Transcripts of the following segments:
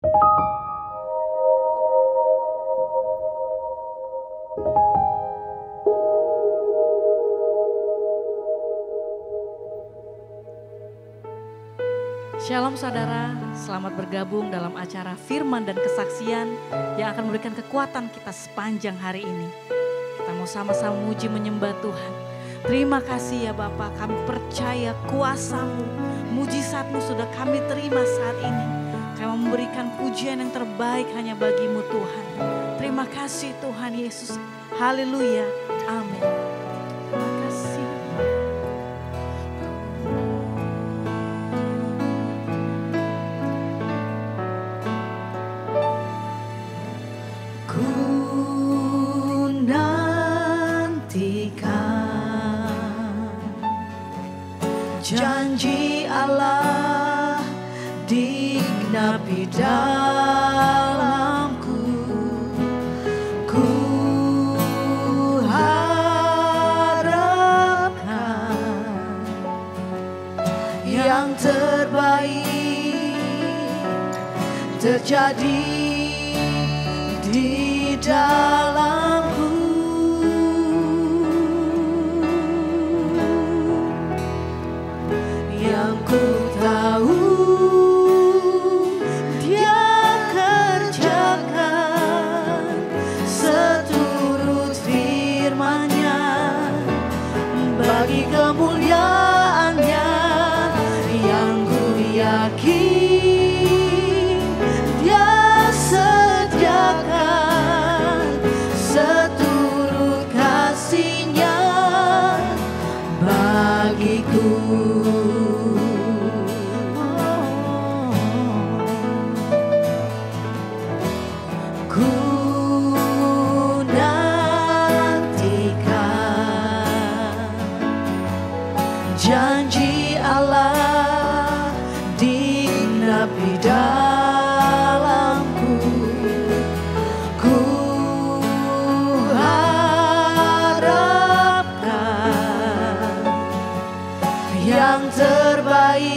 Shalom saudara, selamat bergabung dalam acara Firman dan Kesaksian yang akan memberikan kekuatan kita sepanjang hari ini. Kita mau sama-sama memuji menyembah Tuhan. Terima kasih ya Bapa, kami percaya kuasa-Mu, mujizat-Mu sudah kami terima saat ini. Kami memberikan pujian yang terbaik hanya bagi-Mu Tuhan. Terima kasih Tuhan Yesus. Haleluya. Amin. Terima kasih. Janji Allah digenapi dalamku, ku harapkan yang terbaik terjadi di dalamku. Yang ku tahu Dia kerjakan seturut firman-Nya bagi kemuliaan-Nya. Yang ku yakin Dia sediakan seturut kasih-Nya bagiku. Janji Allah digenapi dalamku, ku harapkan yang terbaik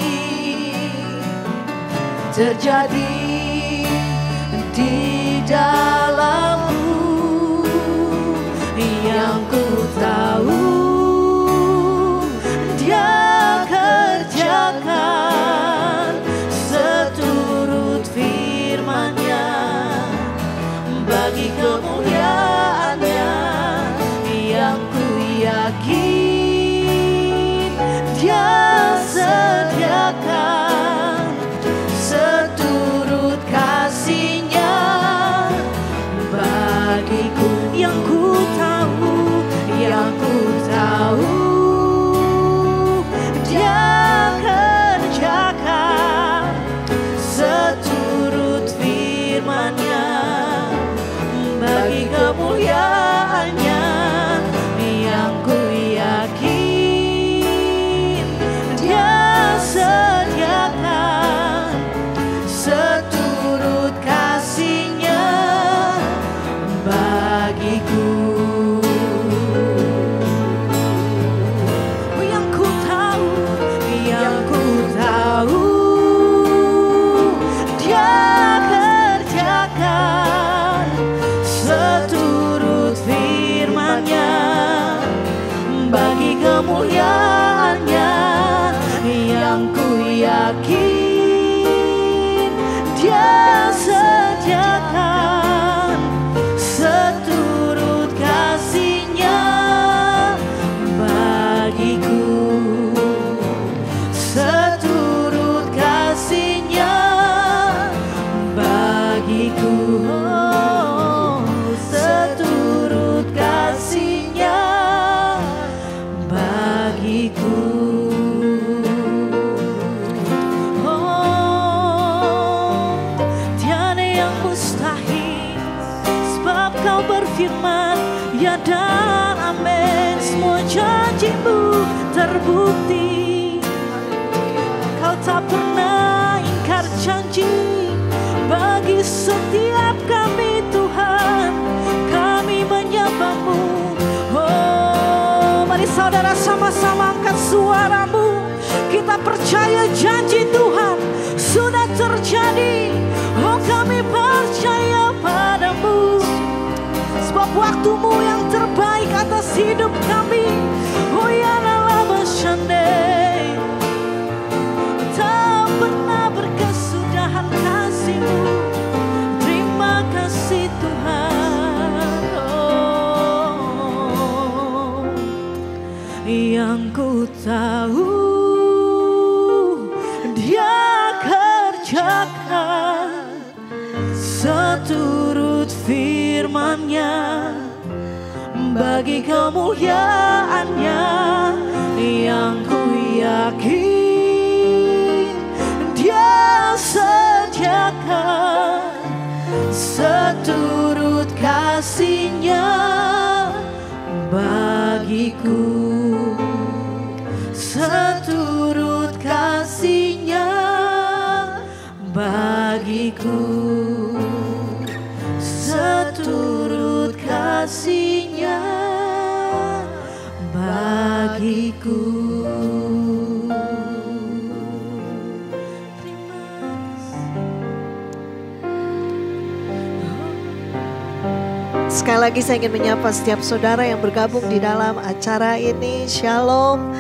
terjadi di dalamku. Yang ku tahu Dia kerjakan seturut firman-Nya bagi kemuliaan-Nya. Yang ku yakin Dia sediakan seturut kasih-Nya bagiku. Yang ku tahu Dia kerjakan seturut firman-Nya bagi kemuliaan-Nya. Yang ku yakin Dia sediakan seturut kasih-Nya bagiku. Dia kerjakan seturut firman-Nya bagi kemuliaan-Nya. Yang ku yakin Dia sediakan seturut kasih-Nya bagiku. Seturut kasih-Nya bagiku, seturut kasih-Nya bagiku. Tiada yang mustahil, sebab Kau berfirman ya dan amin. Semua janji-Mu terbukti. Kau tak pernah ingkar janji bagi setiap kami Tuhan. Kami menyembah-Mu. Oh, mari saudara sama-sama angkat suaramu. Kita percaya janji Tuhan sudah terjadi. Oh, kami seturut firman-Nya, bagi kemuliaan-Nya yang ku yakin Dia sediakan seturut kasih-Nya bagiku, seturut kasih-Nya bagiku, seturut kasih-Nya bagiku. Sekali lagi saya ingin menyapa setiap saudara yang bergabung di dalam acara ini. Shalom.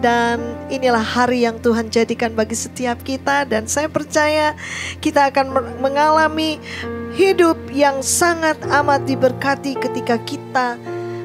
Dan inilah hari yang Tuhan jadikan bagi setiap kita. Dan saya percaya kita akan mengalami hidup yang sangat amat diberkati ketika kita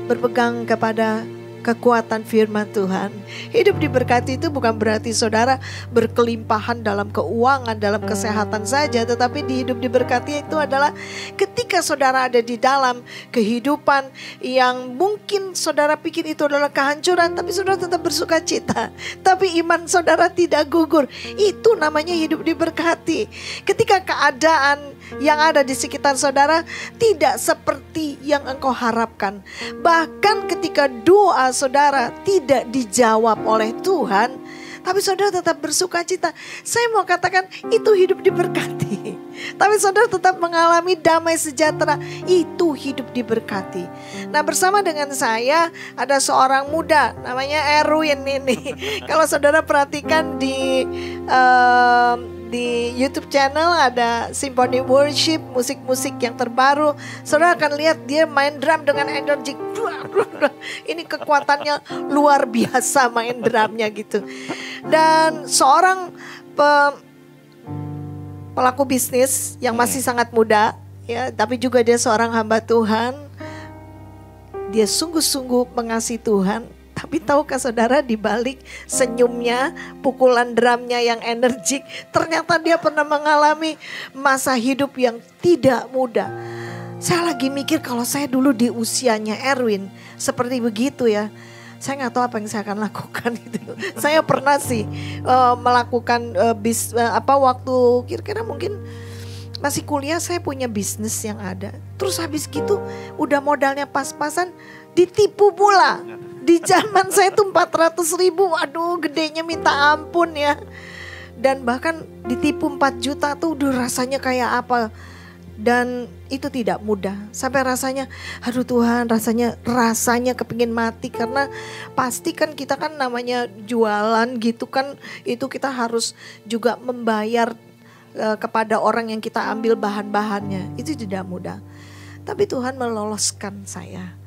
berpegang kepada kekuatan firman Tuhan. Hidup diberkati itu bukan berarti saudara berkelimpahan dalam keuangan, dalam kesehatan saja. Tetapi di hidup diberkati itu adalah ketika saudara ada di dalam kehidupan yang mungkin saudara pikir itu adalah kehancuran, tapi saudara tetap bersuka cita. Tapi iman saudara tidak gugur. Itu namanya hidup diberkati. Ketika keadaan yang ada di sekitar saudara tidak seperti yang engkau harapkan. Bahkan ketika doa saudara tidak dijawab oleh Tuhan, tapi saudara tetap bersuka cita. Saya mau katakan itu hidup diberkati. Tapi saudara tetap mengalami damai sejahtera. Itu hidup diberkati. Nah, bersama dengan saya ada seorang muda namanya Erwin ini. Kalau saudara perhatikan di YouTube channel ada Symphony Worship, musik-musik yang terbaru. Saudara akan lihat dia main drum dengan energi. Ini kekuatannya luar biasa main drumnya gitu. Dan seorang pelaku bisnis yang masih sangat muda, ya, tapi juga dia seorang hamba Tuhan. Dia sungguh-sungguh mengasihi Tuhan. Tapi tahukah saudara, di balik senyumnya, pukulan drumnya yang energik, ternyata dia pernah mengalami masa hidup yang tidak mudah. Saya lagi mikir kalau saya dulu di usianya Erwin seperti begitu ya, saya nggak tahu apa yang saya akan lakukan gitu. Saya pernah sih melakukan waktu kira-kira mungkin masih kuliah, saya punya bisnis yang ada. Terus habis gitu udah modalnya pas-pasan, ditipu pula. Di zaman saya tuh 400.000, aduh gedenya minta ampun ya. Dan bahkan ditipu 4 juta tuh udah rasanya kayak apa. Dan itu tidak mudah. Sampai rasanya, aduh Tuhan, rasanya kepingin mati. Karena pasti kan kita kan namanya jualan gitu kan, itu kita harus juga membayar kepada orang yang kita ambil bahan-bahannya. Itu tidak mudah. Tapi Tuhan meloloskan saya.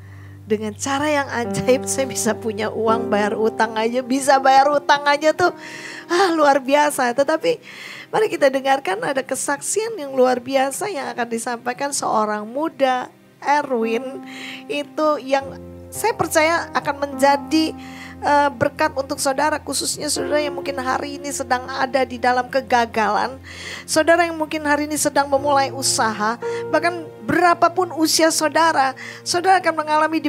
Dengan cara yang ajaib saya bisa punya uang, bayar utang aja. Bisa bayar utang aja tuh luar biasa. Tetapi mari kita dengarkan ada kesaksian yang luar biasa yang akan disampaikan seorang muda, Erwin. Itu yang saya percaya akan menjadi berkat untuk saudara, khususnya saudara yang mungkin hari ini sedang ada di dalam kegagalan. Saudara yang mungkin hari ini sedang memulai usaha, bahkan berapapun usia saudara, saudara akan mengalami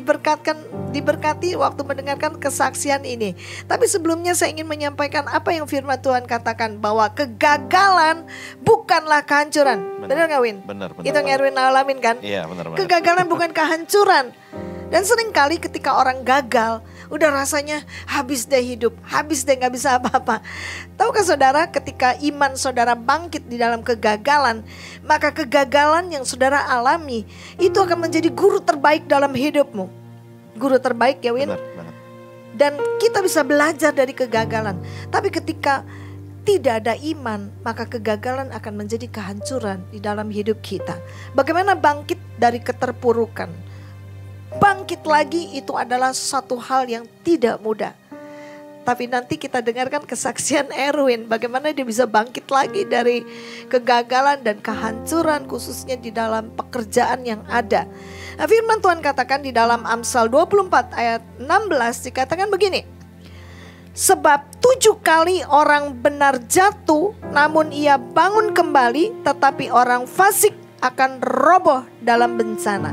diberkati waktu mendengarkan kesaksian ini. Tapi sebelumnya saya ingin menyampaikan apa yang firman Tuhan katakan, bahwa kegagalan bukanlah kehancuran. Benar gak Win? Benar. Itu yang Erwin alamin kan? Iya, benar. Kegagalan bukan kehancuran. Dan seringkali ketika orang gagal, udah rasanya habis deh hidup, habis deh gak bisa apa-apa. Tahukah saudara, ketika iman saudara bangkit di dalam kegagalan, maka kegagalan yang saudara alami itu akan menjadi guru terbaik dalam hidupmu. Guru terbaik ya Win? Benar. Dan kita bisa belajar dari kegagalan. Tapi ketika tidak ada iman, maka kegagalan akan menjadi kehancuran di dalam hidup kita. Bagaimana bangkit dari keterpurukan? Bangkit lagi itu adalah satu hal yang tidak mudah. Tapi nanti kita dengarkan kesaksian Erwin, bagaimana dia bisa bangkit lagi dari kegagalan dan kehancuran, khususnya di dalam pekerjaan yang ada. Nah, firman Tuhan katakan di dalam Amsal 24 ayat 16 dikatakan begini. Sebab 7 kali orang benar jatuh, namun ia bangun kembali, tetapi orang fasik akan roboh dalam bencana.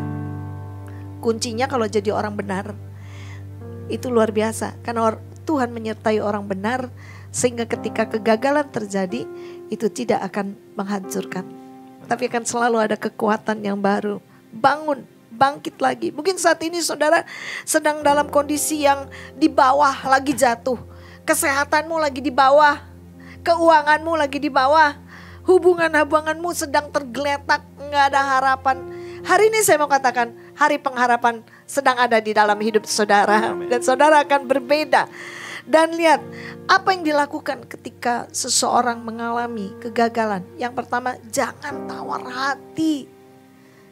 Kuncinya kalau jadi orang benar, itu luar biasa. Karena Tuhan menyertai orang benar, sehingga ketika kegagalan terjadi, itu tidak akan menghancurkan. Tapi akan selalu ada kekuatan yang baru. Bangun, bangkit lagi. Mungkin saat ini saudara sedang dalam kondisi yang di bawah, lagi jatuh. Kesehatanmu lagi di bawah, keuanganmu lagi di bawah, hubungan-hubunganmu sedang tergeletak, nggak ada harapan. Hari ini saya mau katakan, hari pengharapan sedang ada di dalam hidup saudara. Dan saudara akan berbeda. Dan lihat apa yang dilakukan ketika seseorang mengalami kegagalan. Yang pertama, jangan tawar hati.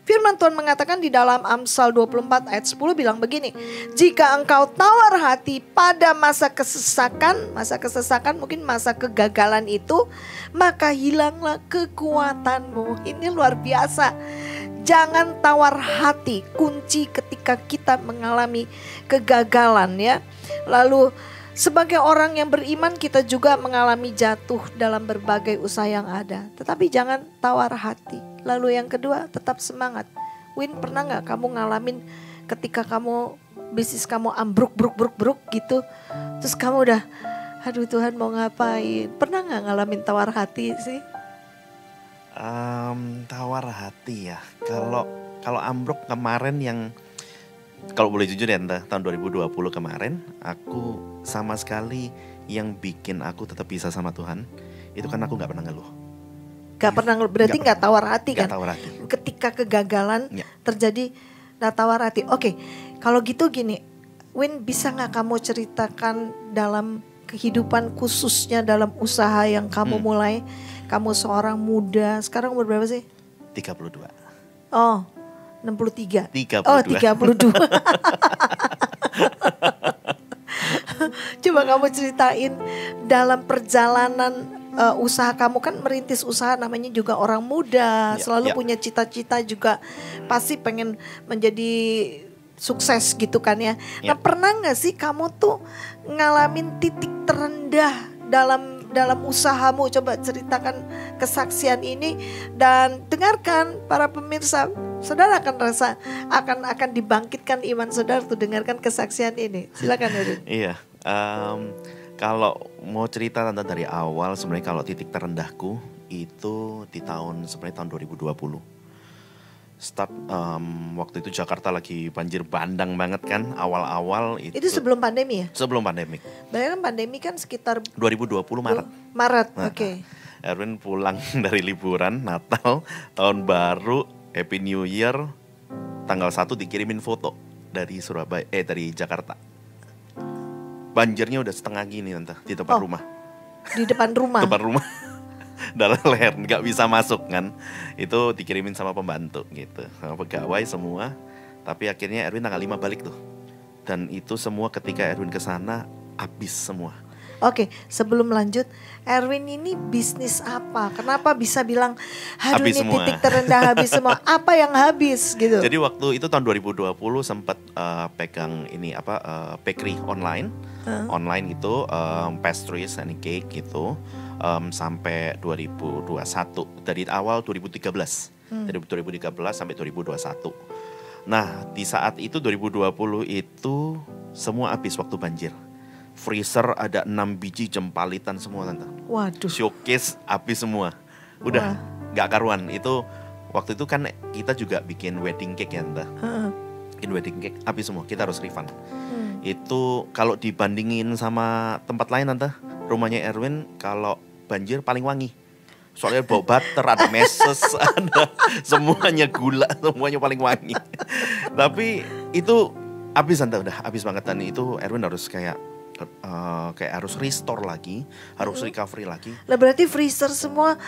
Firman Tuhan mengatakan di dalam Amsal 24 ayat 10 bilang begini. Jika engkau tawar hati pada masa kesesakan mungkin masa kegagalan itu, maka hilanglah kekuatanmu. Ini luar biasa. Jangan tawar hati, kunci ketika kita mengalami kegagalan ya. Lalu sebagai orang yang beriman kita juga mengalami jatuh dalam berbagai usaha yang ada. Tetapi jangan tawar hati. Lalu yang kedua, tetap semangat. Win, pernah gak kamu ngalamin ketika bisnis kamu ambruk gitu. Terus kamu udah, aduh Tuhan mau ngapain. Pernah gak ngalamin tawar hati sih? Tawar hati ya. Kalau ambruk kemarin yang, kalau boleh jujur ya tahun 2020 kemarin, aku sama sekali yang bikin aku tetap bisa sama Tuhan, itu kan aku gak pernah ngeluh. Gak pernah, berarti gak tawar hati kan? Gak tawar hati. Ketika kegagalan terjadi, gak tawar hati. Oke, kalau gitu gini, Win, bisa gak kamu ceritakan dalam kehidupan khususnya dalam usaha yang kamu mulai? Kamu seorang muda, sekarang umur berapa sih? 32. Oh, 63. 32. Oh, 32. Coba kamu ceritain dalam perjalanan usaha kamu, kan merintis usaha namanya juga orang muda, selalu punya cita-cita juga, pasti pengen menjadi sukses gitu kan ya. Nah, pernah gak sih kamu tuh ngalamin titik terendah dalam usahamu? Coba ceritakan kesaksian ini dan dengarkan para pemirsa. Saudara akan rasa akan dibangkitkan iman saudara tuh dengarkan kesaksian ini. Silakan Erwin. Iya. Kalau mau cerita tentang dari awal, sebenarnya kalau titik terendahku itu di tahun 2020. Start waktu itu Jakarta lagi banjir bandang banget kan, awal-awal itu. Itu sebelum pandemi ya? Sebelum pandemi. Bayangkan pandemi kan sekitar 2020 Maret. Maret, nah, oke. Erwin pulang dari liburan Natal, tahun baru, Happy New Year, tanggal 1 dikirimin foto dari dari Jakarta. Banjirnya udah setengah gini tante di tempat rumah. Di depan rumah. Depan rumah. Dalam leher, nggak bisa masuk kan. Itu dikirimin sama pembantu gitu, sama pegawai semua. Tapi akhirnya Erwin tanggal 5 balik tuh. Dan itu semua ketika Erwin kesana habis semua. Oke, sebelum lanjut, Erwin ini bisnis apa? Kenapa bisa bilang, aduh habis ini semua. titik terendah habis semua. Apa yang habis gitu? Jadi waktu itu tahun 2020 sempat pegang ini bakery online. Online itu pastries and cake gitu. Sampai 2021, dari awal 2013 dari 2013 sampai 2021. Nah di saat itu 2020 itu semua habis waktu banjir. Freezer ada 6 biji jempalitan semua tante. Waduh. Showcase habis semua. Udah gak karuan. Itu waktu itu kan kita juga bikin wedding cake ya tante. Bikin wedding cake habis semua, kita harus refund. Itu kalau dibandingin sama tempat lain tante, rumahnya Erwin kalau banjir paling wangi. Soalnya bau butter, ada meses, ada semuanya gula, semuanya paling wangi. Tapi itu habis tante, udah habis banget. Dan itu Erwin harus kayak harus restore lagi, harus recovery lagi. Lah berarti freezer semua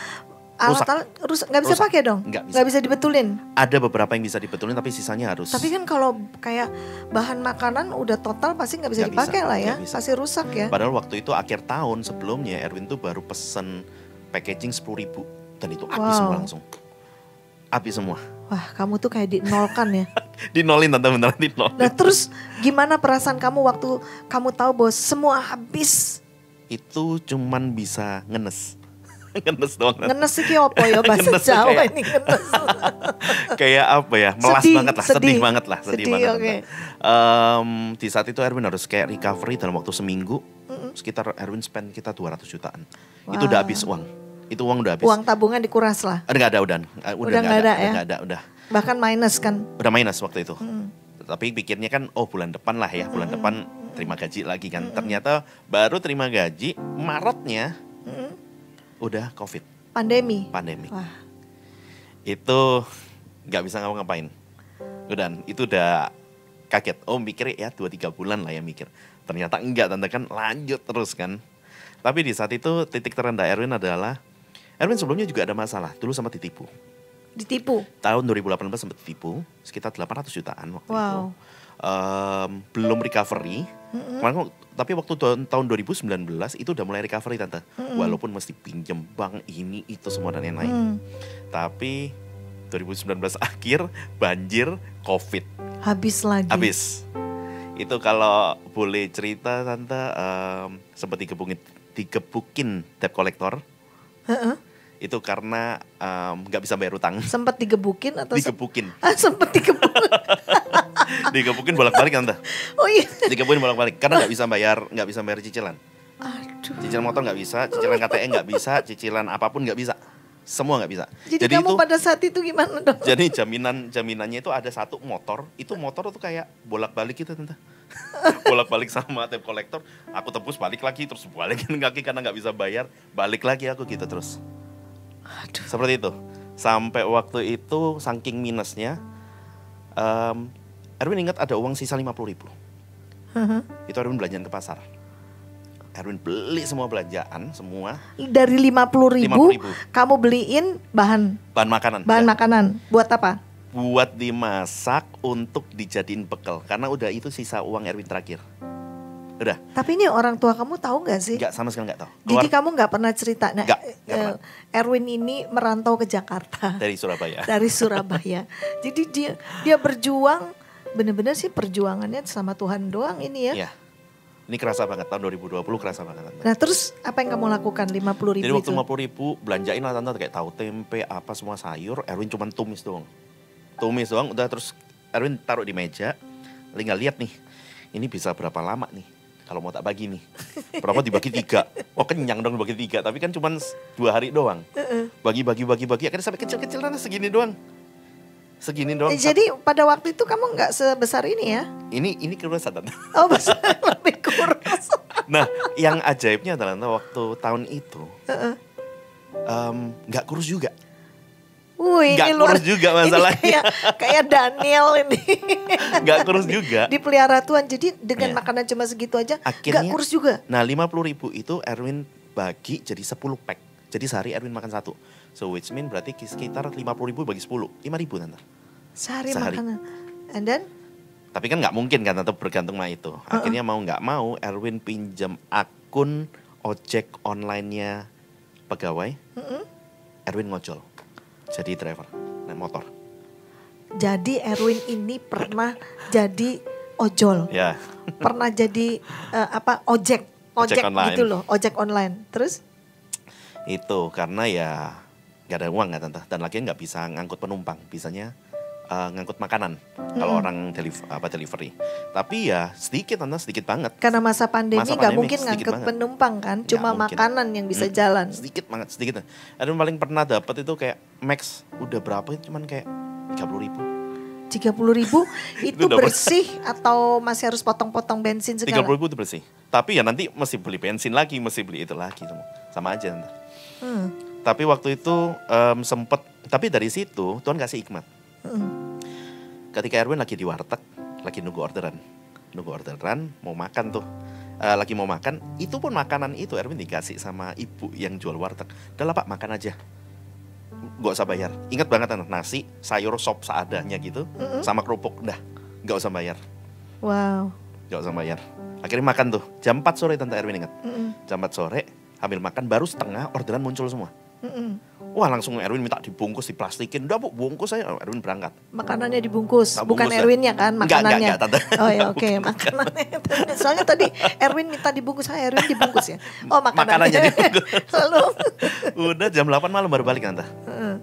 alat-alat rusak, nggak bisa pakai dong? Nggak bisa dibetulin? Ada beberapa yang bisa dibetulin tapi sisanya harus. Tapi kan kalau kayak bahan makanan udah total pasti nggak bisa dipakai lah ya, pasti rusak ya. Padahal waktu itu akhir tahun sebelumnya Erwin tuh baru pesen packaging 10.000 dan itu habis semua langsung. Habis semua. Wah, kamu tuh kayak dinolkan ya. Dinolin tante, beneran dinolin. Nah terus gimana perasaan kamu waktu kamu tahu bahwa semua habis? Itu cuman bisa ngenes. Ngenes doang. Ngenes iki opo ya bahasa Ngenes Jawa kayak- ini ngenes. Kayak apa ya, melas Sedih, banget lah, sedih. sedih banget lah, sedih Sedih, banget. oke. Di saat itu Erwin harus kayak recovery dalam waktu seminggu, sekitar Erwin spend kita 200 jutaan. Itu udah Wah. habis uang, itu uang udah habis. Uang tabungan dikuras lah. Nggak ada, udah Udah nggak ada ya? nggak ada, udah Bahkan minus kan. minus waktu itu. Tapi pikirnya kan, oh bulan depan lah ya, bulan depan terima gaji lagi kan. Ternyata baru terima gaji, Maretnya udah COVID, Pandemi. pandemi. Wah. Itu nggak bisa ngapa-ngapain. Itu udah kaget. Oh mikir ya 2-3 bulan lah ya mikir. Ternyata enggak, tante kan lanjut terus kan. Tapi di saat itu titik terendah Erwin adalah, Erwin sebelumnya juga ada masalah. Dulu sempat ditipu. Ditipu. Tahun 2018 sempat ditipu sekitar 800 jutaan waktu itu. Wow. Belum recovery. Tapi waktu tahun 2019 itu udah mulai recovery tante. Walaupun mesti pinjem bank ini itu semua dan lain-lain. Tapi 2019 akhir banjir COVID. Habis lagi. Habis. Itu kalau boleh cerita tante, sempat digebukin debt collector. Itu karena nggak bisa bayar utang. Sempat digebukin atau Digebukin. sempat digebukin. Digebukin bolak-balik tante. Oh iya. Digebukin bolak-balik karena nggak bisa bayar cicilan. Aduh. Cicilan motor nggak bisa, cicilan KTM nggak bisa, cicilan apapun nggak bisa. Semua nggak bisa. Jadi kamu pada saat itu gimana dong? Jadi jaminannya itu ada satu motor. Itu motor tuh kayak bolak-balik gitu tante. Bolak-balik sama debt collector. Aku tebus balik lagi, terus balikin kaki karena nggak bisa bayar. Balik lagi aku gitu terus. Aduh. Seperti itu. Sampai waktu itu saking minusnya, Erwin ingat ada uang sisa 50.000. Itu Erwin belanjaan ke pasar. Erwin beli semua belanjaan, semua. Dari 50.000 50.000. kamu beliin bahan Bahan makanan. makanan. Buat apa? Buat dimasak untuk dijadiin bekal. Karena udah itu sisa uang Erwin terakhir. Udah, Tapi ini orang tua kamu tahu nggak sih? nggak sama sekali nggak tahu. Jadi kamu nggak pernah cerita. Nah, Nggak pernah. Erwin ini merantau ke Jakarta Dari Surabaya. dari Surabaya. Jadi dia berjuang, bener-bener sih perjuangannya sama Tuhan doang ini ya. Iya. Ini kerasa banget, tahun 2020 kerasa banget tante. Nah terus apa yang kamu lakukan 50.000 Jadi waktu itu? 50.000 belanjain lah tante, kayak tahu tempe, apa semua sayur. Erwin cuma tumis doang. Tumis doang, udah terus Erwin taruh di meja. Tinggal lihat nih, ini bisa berapa lama nih. Kalau mau tak bagi nih, berapa dibagi 3. Oh kenyang dong dibagi 3, tapi kan cuma 2 hari doang. Bagi, akhirnya sampai kecil-kecil segini doang. Segini doang. Jadi pada waktu itu kamu nggak sebesar ini ya? Ini kerusakan tante. Oh besar lebih kurus. Nah, yang ajaibnya adalah tante, waktu tahun itu nggak kurus juga. Wih, Nggak ini luar kurus juga ini masalahnya. kayak Daniel ini. Nggak kurus juga. Dipelihara Tuhan. Jadi dengan Iya. makanan cuma segitu aja Akhirnya- nggak kurus juga. Nah 50.000 itu Erwin bagi jadi 10 pack. Jadi sehari Erwin makan 1. So which mean berarti sekitar 50.000 bagi 10. 5.000 tante. Sehari Sehari. makanan. And then Tapi kan nggak mungkin kan tante bergantung sama itu. Akhirnya mau nggak mau Erwin pinjam akun ojek online-nya pegawai. Erwin ngojol. Jadi driver naik motor. jadi Erwin ini pernah jadi ojol. Ya. Pernah jadi ojek Ojek online. gitu loh, ojek online. Terus Itu karena ya nggak ada uang nggak tante. Dan lagi nggak bisa ngangkut penumpang. Bisanya ngangkut makanan kalau orang delivery. Tapi ya sedikit tante, sedikit banget. karena masa pandemi Masa nggak pandemi mungkin sedikit ngangkut banget. penumpang kan, Nggak cuma mungkin. makanan yang bisa jalan. Sedikit banget, sedikit. Ada yang paling pernah dapat itu kayak max udah berapa? Cuman kayak 30.000. 30.000 itu udah bersih atau masih harus potong-potong bensin segala? 30.000 itu bersih. Tapi ya nanti mesti beli bensin lagi, mesti beli itu lagi semua. Sama aja tante. Tapi waktu itu sempet. Tapi dari situ Tuhan kasih hikmat. Ketika Erwin lagi di warteg, lagi nunggu orderan, mau makan tuh. Lagi mau makan, itu pun makanan itu Erwin dikasih sama ibu yang jual warteg. Udah lah Pak, makan aja. Gak usah bayar. Ingat banget tante, nasi, sayur, sop seadanya gitu, sama kerupuk, udah gak usah bayar. Wow. Gak usah bayar. Akhirnya makan tuh, jam 4 sore tante Erwin ingat. Jam 4 sore, ambil makan, baru setengah orderan muncul semua. Wah langsung Erwin minta dibungkus, diplastikin. Udah Bu, bungkus saya, Erwin berangkat. Makanannya dibungkus, Tak bukan bungkus, Erwinnya kan makanannya. Enggak, Tante. Oh ya oke, makanannya. Soalnya tadi Erwin minta dibungkus, saya Erwin dibungkus ya. Oh makanannya. Makanannya dibungkus. Lalu Udah jam 8 malam baru balik Tante.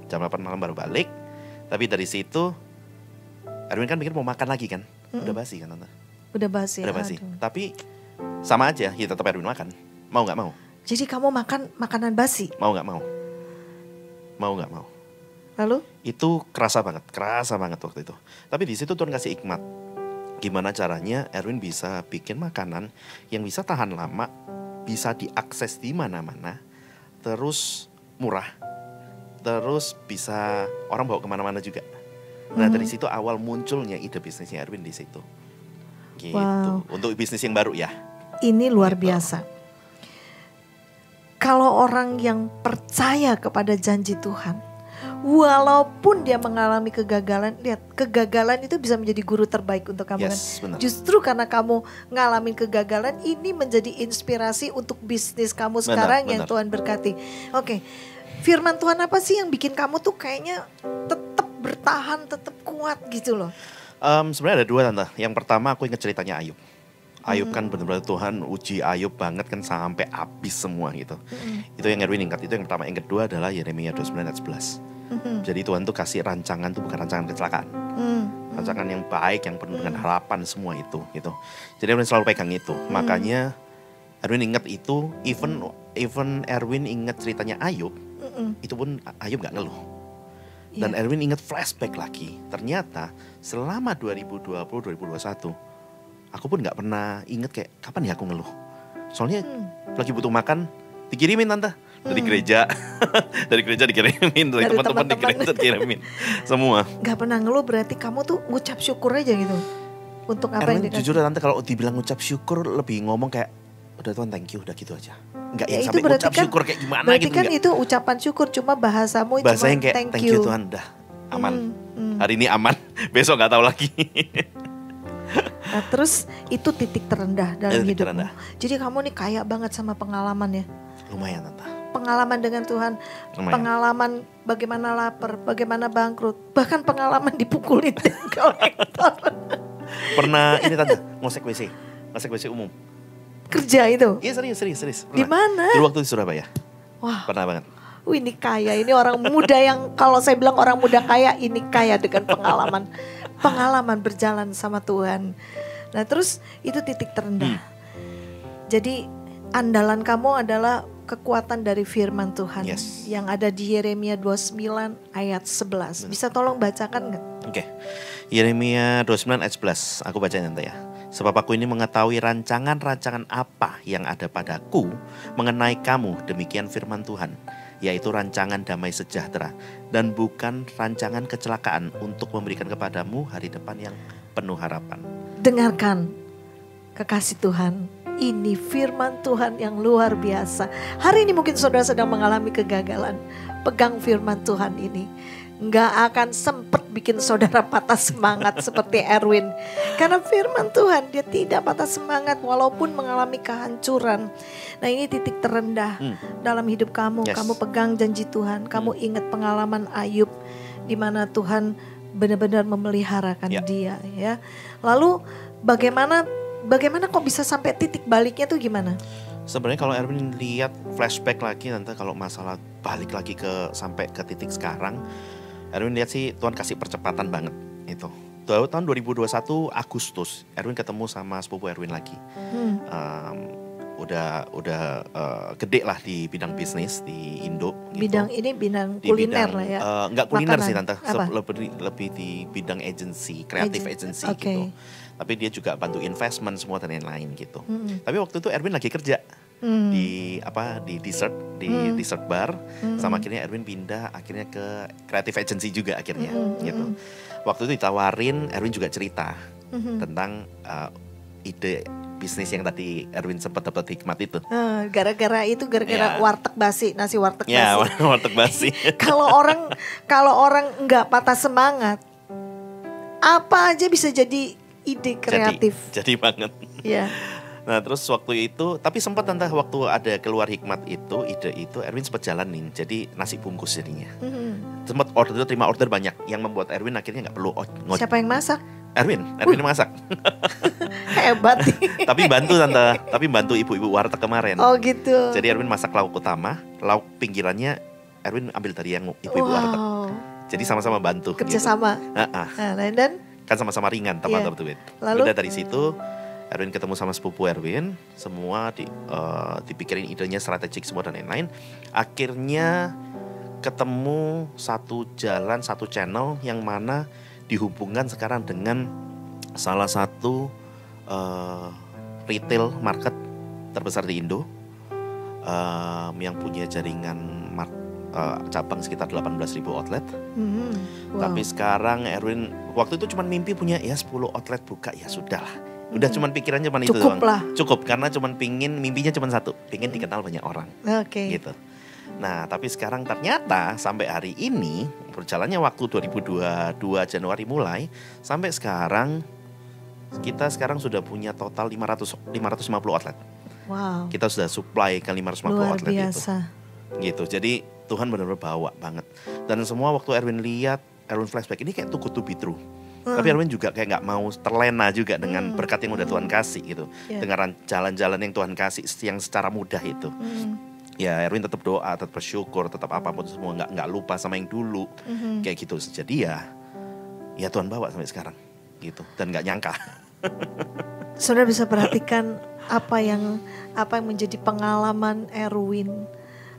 Jam 8 malam baru balik. Tapi dari situ Erwin kan mikir mau makan lagi kan. Udah basi kan Tante. udah basi. Udah basi. Aduh. Tapi sama aja, ya tetap Erwin makan. Mau gak mau? Jadi kamu makan makanan basi. Mau gak mau? Mau gak mau? Lalu? Itu kerasa banget waktu itu. Tapi di situ Tuhan kasih hikmat. Gimana caranya Erwin bisa bikin makanan yang bisa tahan lama, bisa diakses di mana-mana, terus murah, terus bisa orang bawa kemana-mana juga. Nah dari situ awal munculnya ide bisnisnya Erwin di situ. Gitu. Wow. Untuk bisnis yang baru ya. Ini luar Gitu. biasa. Kalau orang yang percaya kepada janji Tuhan, walaupun dia mengalami kegagalan, lihat kegagalan itu bisa menjadi guru terbaik untuk kamu kan. Yes, benar. Justru karena kamu ngalamin kegagalan, ini menjadi inspirasi untuk bisnis kamu sekarang yang benar. Tuhan berkati. Oke, firman Tuhan apa sih yang bikin kamu tuh kayaknya tetap bertahan, tetap kuat gitu loh? Sebenarnya ada dua Tante. Yang pertama aku ingat ceritanya Ayub. Ayub kan benar-benar Tuhan uji Ayub banget kan sampai habis semua gitu. Itu yang Erwin ingat, itu yang pertama. Yang kedua adalah Yeremia 29 ayat 11. Jadi Tuhan tuh kasih rancangan tuh bukan rancangan kecelakaan. Rancangan yang baik, yang penuh dengan harapan semua itu gitu. Jadi Erwin selalu pegang itu. Makanya Erwin ingat itu, even Erwin ingat ceritanya Ayub, itu pun Ayub gak ngeluh. Dan Erwin ingat flashback lagi. Ternyata selama 2020-2021 aku pun gak pernah inget kayak kapan ya aku ngeluh. Soalnya lagi butuh makan dikirimin Tante. Dari gereja. Dari gereja dikirimin. Dari teman-teman di gereja dikirimin. Semua. Gak pernah ngeluh berarti kamu tuh ngucap syukur aja gitu. Untuk apa Erwin yang dikasih. jujur Tante kalau dibilang ngucap syukur lebih ngomong kayak udah Tuhan thank you, udah gitu aja. Enggak yang sampai ngucap syukur kayak gimana berarti gitu. kan Enggak. itu ucapan syukur, cuma bahasamu Bahasa cuma yang kayak thank you Tuhan udah aman. Hari ini aman, besok gak tahu lagi. Nah, terus itu titik terendah dalam Titik hidupmu. terendah. Jadi kamu nih kaya banget sama pengalaman ya. Lumayan Tante. Pengalaman dengan Tuhan, Lumayan. pengalaman bagaimana lapar, bagaimana bangkrut, bahkan pengalaman dipukulin kolektor. Pernah ini Tante, ngosek WC umum. Kerja itu. Iya serius. Di mana? Dulu waktu di Surabaya. Wah, Pernah banget. ini kaya, ini orang muda yang kalau saya bilang orang muda kaya, ini kaya dengan pengalaman. Pengalaman berjalan sama Tuhan. Nah terus itu titik terendah. Jadi andalan kamu adalah kekuatan dari firman Tuhan. Yes. Yang ada di Yeremia 29 ayat 11. Bisa tolong bacakan gak? Oke. Yeremia 29 ayat 11. Aku baca nanti ya. Sebab aku ini mengetahui rancangan-rancangan apa yang ada padaku mengenai kamu, demikian firman Tuhan, yaitu rancangan damai sejahtera dan bukan rancangan kecelakaan, untuk memberikan kepadamu hari depan yang penuh harapan. Dengarkan kekasih Tuhan, ini firman Tuhan yang luar biasa. Hari ini mungkin saudara sedang mengalami kegagalan. Pegang firman Tuhan ini. Nggak akan sempat bikin saudara patah semangat seperti Erwin. Karena firman Tuhan dia tidak patah semangat walaupun mengalami kehancuran. Nah ini titik terendah dalam hidup kamu. Yes. Kamu pegang janji Tuhan. Kamu ingat pengalaman Ayub di mana Tuhan benar-benar memeliharakan dia. Ya. Lalu bagaimana kok bisa sampai titik baliknya tuh gimana? Sebenarnya kalau Erwin lihat flashback lagi nanti kalau masalah balik lagi sampai ke titik sekarang, Erwin lihat sih Tuhan kasih percepatan banget itu. Tahun 2021 Agustus Erwin ketemu sama sepupu Erwin lagi. Udah gede lah di bidang bisnis di Indo. Gitu. Bidang Di kuliner bidang, lah ya. Enggak kuliner Makanan. sih Tante, Apa? lebih di bidang agency, kreatif agency Oke. gitu. Tapi dia juga bantu investment semua dan lain-lain gitu. Tapi waktu itu Erwin lagi kerja di dessert bar, sama akhirnya Erwin pindah akhirnya ke kreatif agency juga akhirnya gitu. Waktu itu ditawarin, Erwin juga cerita tentang ide bisnis yang tadi Erwin sempat dapat hikmat itu. Gara-gara warteg basi, nasi warteg basi. Ya, warteg basi. Kalau orang nggak patah semangat, apa aja bisa jadi ide kreatif. Jadi banget. Ya. Nah terus waktu itu, tapi sempat entah waktu ada keluar hikmat itu, ide itu Erwin sempat jalanin, jadi nasi bungkus jadinya. Sempat terima order banyak, yang membuat Erwin akhirnya nggak perlu Siapa yang masak? Erwin masak. Hebat. Tapi bantu ibu-ibu warteg kemarin. Oh gitu. Jadi Erwin masak lauk utama, lauk pinggirannya Erwin ambil dari yang ibu-ibu warteg. Jadi sama-sama bantu. Kerjasama. Gitu. Dan kan sama-sama ringan teman-teman. Lalu udah dari situ Erwin ketemu sama sepupu Erwin, semua dipikirin idenya strategik semua dan lain-lain. Akhirnya ketemu satu jalan, satu channel yang mana dihubungkan sekarang dengan salah satu retail market terbesar di Indo, yang punya jaringan cabang sekitar 18.000 outlet. Wow. Tapi sekarang Erwin waktu itu cuma mimpi punya 10 outlet buka, ya sudahlah. Udah cuman pikirannya cuma itu doang. Cukup karena cuman mimpinya cuma satu, pingin dikenal banyak orang. Gitu. Nah, tapi sekarang ternyata sampai hari ini berjalannya waktu 2022 Januari mulai sampai sekarang kita sekarang sudah punya total 550 outlet. Wow. Kita sudah supply ke 550 Luar outlet biasa. Gitu. Jadi Tuhan benar-benar bawa banget. Dan semua waktu Erwin lihat, Erwin flashback ini kayak too good to be true. Tapi Erwin juga kayak nggak mau terlena juga dengan berkat yang udah Tuhan kasih gitu. Dengan jalan-jalan yang Tuhan kasih yang secara mudah itu. Ya Erwin tetap doa, tetap bersyukur, tetap apapun semua nggak lupa sama yang dulu. Kayak gitu. Jadi ya Tuhan bawa sampai sekarang gitu. Dan nggak nyangka. Saudara bisa perhatikan apa yang menjadi pengalaman Erwin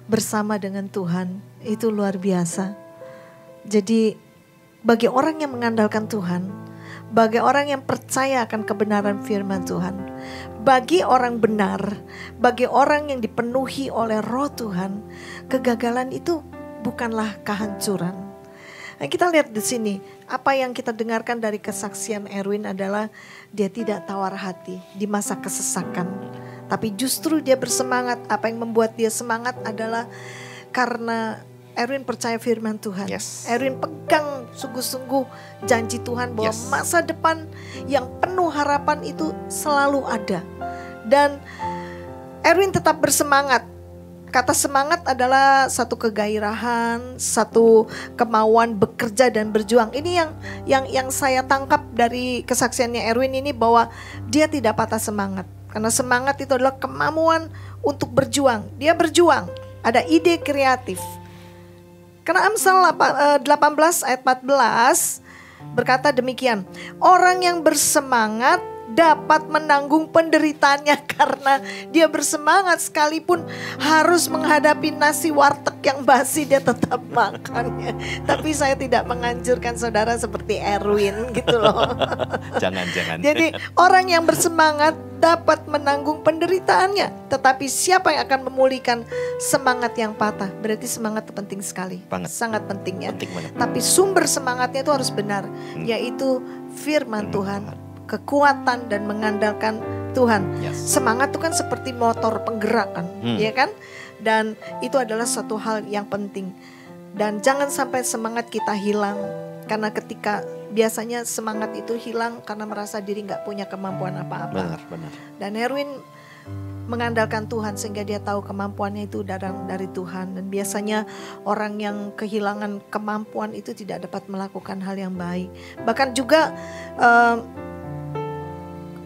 bersama dengan Tuhan, itu luar biasa. Jadi bagi orang yang mengandalkan Tuhan, bagi orang yang percaya akan kebenaran firman Tuhan, bagi orang benar, bagi orang yang dipenuhi oleh Roh Tuhan, kegagalan itu bukanlah kehancuran. Nah, kita lihat di sini, apa yang kita dengarkan dari kesaksian Erwin adalah dia tidak tawar hati di masa kesesakan. Tapi justru dia bersemangat. Apa yang membuat dia semangat adalah karena Erwin percaya firman Tuhan. Erwin pegang sungguh-sungguh janji Tuhan bahwa masa depan yang penuh harapan itu selalu ada. Dan Erwin tetap bersemangat. Kata semangat adalah satu kegairahan, satu kemauan bekerja dan berjuang. Ini yang saya tangkap dari kesaksiannya Erwin ini, bahwa dia tidak patah semangat. Karena semangat itu adalah kemampuan untuk berjuang. Dia berjuang, ada ide kreatif. Karena Amsal 18 ayat 14 berkata demikian. Orang yang bersemangat dapat menanggung penderitaannya, karena dia bersemangat sekalipun harus menghadapi nasi warteg yang basi, dia tetap makannya. Tapi saya tidak menganjurkan saudara seperti Erwin gitu loh. Jangan. Jadi orang yang bersemangat dapat menanggung penderitaannya, tetapi siapa yang akan memulihkan semangat yang patah? Berarti semangat itu penting sekali, sangat penting ya. Penting banget. Tapi sumber semangatnya itu harus benar, yaitu firman Tuhan, kekuatan dan mengandalkan Tuhan. Semangat itu kan seperti motor penggerakan, ya kan? Dan itu adalah satu hal yang penting. Dan jangan sampai semangat kita hilang, karena ketika biasanya semangat itu hilang karena merasa diri nggak punya kemampuan apa-apa. Benar. Dan Erwin mengandalkan Tuhan sehingga dia tahu kemampuannya itu dari Tuhan. Dan biasanya orang yang kehilangan kemampuan itu tidak dapat melakukan hal yang baik. Bahkan juga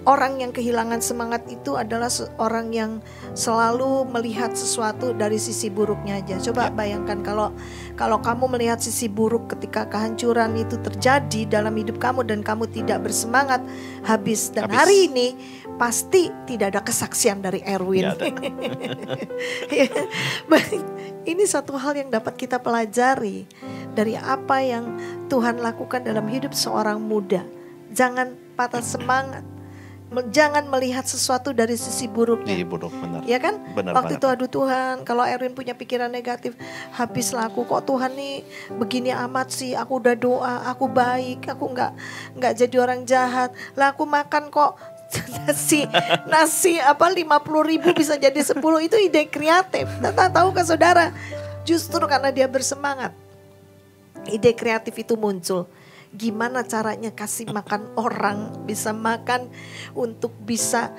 orang yang kehilangan semangat itu adalah orang yang selalu melihat sesuatu dari sisi buruknya aja. Coba bayangkan kalau kamu melihat sisi buruk ketika kehancuran itu terjadi dalam hidup kamu dan kamu tidak bersemangat, habis. Dan hari ini pasti tidak ada kesaksian dari Erwin. Ini satu hal yang dapat kita pelajari dari apa yang Tuhan lakukan dalam hidup seorang muda. Jangan patah semangat. Jangan melihat sesuatu dari sisi buruknya. Benar. Ya kan? Benar waktu banget. itu aduh Tuhan, kalau Erwin punya pikiran negatif, habislah aku, kok Tuhan nih begini amat sih. Aku udah doa, aku baik, aku nggak jadi orang jahat. Lah aku makan kok nasi 50.000 bisa jadi 10. Itu ide kreatif. Tahu kan saudara? Justru karena dia bersemangat, ide kreatif itu muncul. Gimana caranya kasih makan orang, bisa makan untuk bisa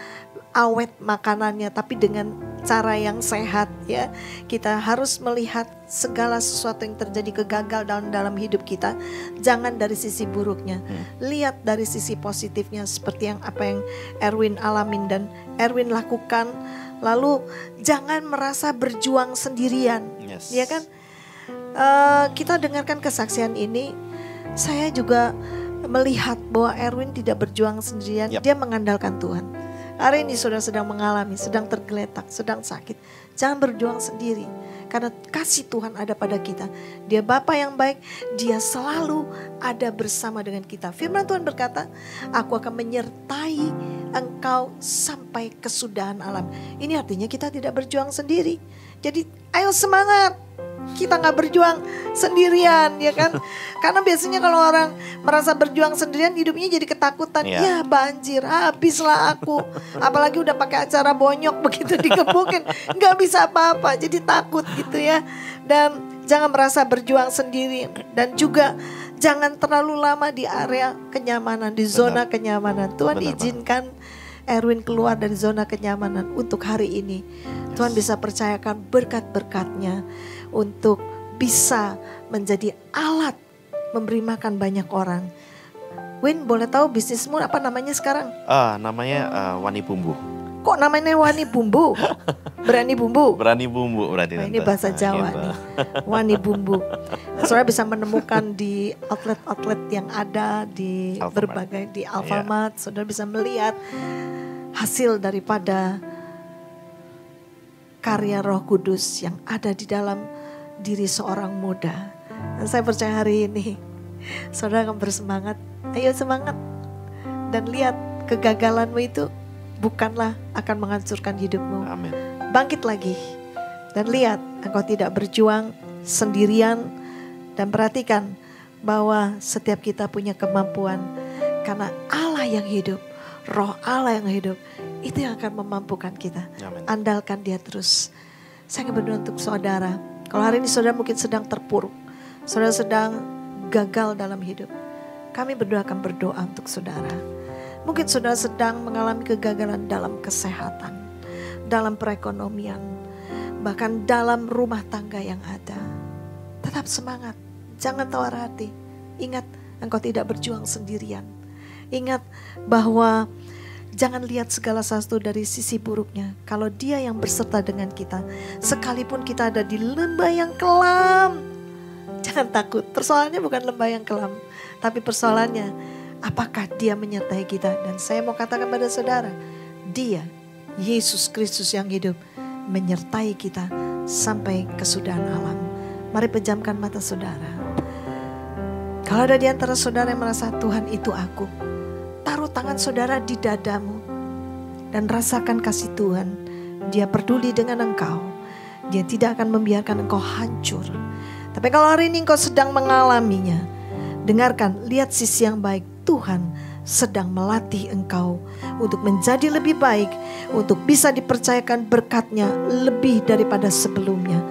awet makanannya, tapi dengan cara yang sehat ya. Kita harus melihat segala sesuatu yang terjadi kegagal dalam hidup kita, jangan dari sisi buruknya, lihat dari sisi positifnya, seperti apa yang Erwin alamin dan Erwin lakukan. Lalu jangan merasa berjuang sendirian, ya kan? Kita dengarkan kesaksian ini, saya juga melihat bahwa Erwin tidak berjuang sendirian, dia mengandalkan Tuhan. Hari ini saudara sedang mengalami, sedang tergeletak, sedang sakit, jangan berjuang sendiri. Karena kasih Tuhan ada pada kita. Dia Bapa yang baik, Dia selalu ada bersama dengan kita. Firman Tuhan berkata, aku akan menyertai engkau sampai kesudahan alam. Ini artinya kita tidak berjuang sendiri. Jadi ayo semangat. Kita gak berjuang sendirian, ya kan? Karena biasanya kalau orang merasa berjuang sendirian, hidupnya jadi ketakutan. Ya banjir, habislah aku. Apalagi udah pakai acara bonyok begitu dikebukin, gak bisa apa-apa, jadi takut gitu ya. Dan jangan merasa berjuang sendiri. Dan juga jangan terlalu lama di area kenyamanan, di zona kenyamanan. Tuhan izinkan Erwin keluar dari zona kenyamanan untuk hari ini. Tuhan bisa percayakan berkat-berkatnya untuk bisa menjadi alat memberi makan banyak orang. Win, boleh tahu bisnismu apa namanya sekarang? Namanya Wani Bumbu. Kok namanya Wani Bumbu? Berani bumbu? Berani bumbu berarti. Ini bahasa Jawa nih. Wani Bumbu. Saudara bisa menemukan di outlet-outlet yang ada di Alfamart. Berbagai di Alfamart. Saudara bisa melihat hasil daripada karya Roh Kudus yang ada di dalam diri seorang muda. Dan saya percaya hari ini saudara akan bersemangat. Ayo semangat. Dan lihat kegagalanmu itu bukanlah akan menghancurkan hidupmu. Amin. Bangkit lagi. Dan lihat engkau tidak berjuang sendirian. Dan perhatikan bahwa setiap kita punya kemampuan. Karena Allah yang hidup, Roh Allah yang hidup, itu yang akan memampukan kita. Amin. Andalkan Dia terus. Saya akan berdoa untuk saudara. Kalau hari ini saudara mungkin sedang terpuruk, saudara sedang gagal dalam hidup, kami akan berdoa untuk saudara. Mungkin saudara sedang mengalami kegagalan dalam kesehatan, dalam perekonomian, bahkan dalam rumah tangga yang ada. Tetap semangat, jangan tawar hati. Ingat, engkau tidak berjuang sendirian. Ingat bahwa jangan lihat segala sesuatu dari sisi buruknya. Kalau Dia yang berserta dengan kita, sekalipun kita ada di lembah yang kelam, jangan takut. Persoalannya bukan lembah yang kelam, tapi persoalannya apakah Dia menyertai kita. Dan saya mau katakan pada saudara, Dia, Yesus Kristus yang hidup, menyertai kita sampai kesudahan alam. Mari pejamkan mata saudara. Kalau ada di antara saudara yang merasa Tuhan itu aku, taruh tangan saudara di dadamu dan rasakan kasih Tuhan. Dia peduli dengan engkau. Dia tidak akan membiarkan engkau hancur. Tapi kalau hari ini engkau sedang mengalaminya, dengarkan, lihat sisi yang baik. Tuhan sedang melatih engkau untuk menjadi lebih baik, untuk bisa dipercayakan berkat-Nya lebih daripada sebelumnya.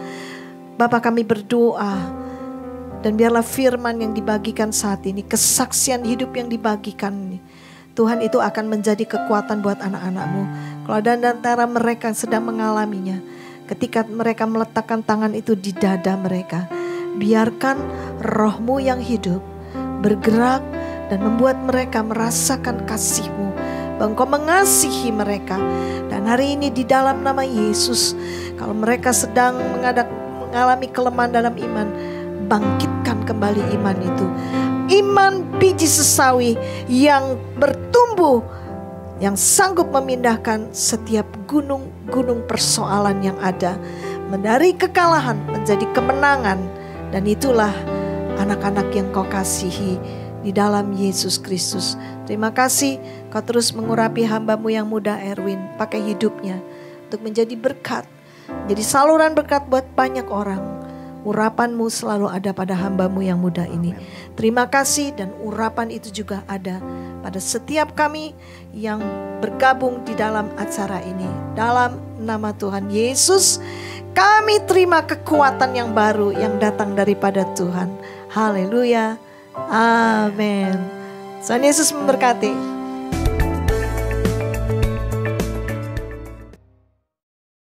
Bapa, kami berdoa, dan biarlah firman yang dibagikan saat ini, kesaksian hidup yang dibagikan ini, Tuhan, itu akan menjadi kekuatan buat anak-anak-Mu. Kalau ada di antara mereka yang sedang mengalaminya, ketika mereka meletakkan tangan itu di dada mereka, biarkan Roh-Mu yang hidup bergerak dan membuat mereka merasakan kasih-Mu, bahwa Engkau mengasihi mereka. Dan hari ini di dalam nama Yesus, kalau mereka sedang mengalami kelemahan dalam iman, bangkitkan kembali iman itu. Iman biji sesawi yang bertumbuh, yang sanggup memindahkan setiap gunung-gunung persoalan yang ada, dari kekalahan menjadi kemenangan. Dan itulah anak-anak yang Kau kasihi di dalam Yesus Kristus. Terima kasih Kau terus mengurapi hamba-Mu yang muda Erwin, pakai hidupnya untuk menjadi berkat, jadi saluran berkat buat banyak orang. Urapan-Mu selalu ada pada hamba-Mu yang muda ini. Terima kasih, dan urapan itu juga ada pada setiap kami yang bergabung di dalam acara ini. Dalam nama Tuhan Yesus, kami terima kekuatan yang baru yang datang daripada Tuhan. Haleluya. Amin. Tuhan Yesus memberkati.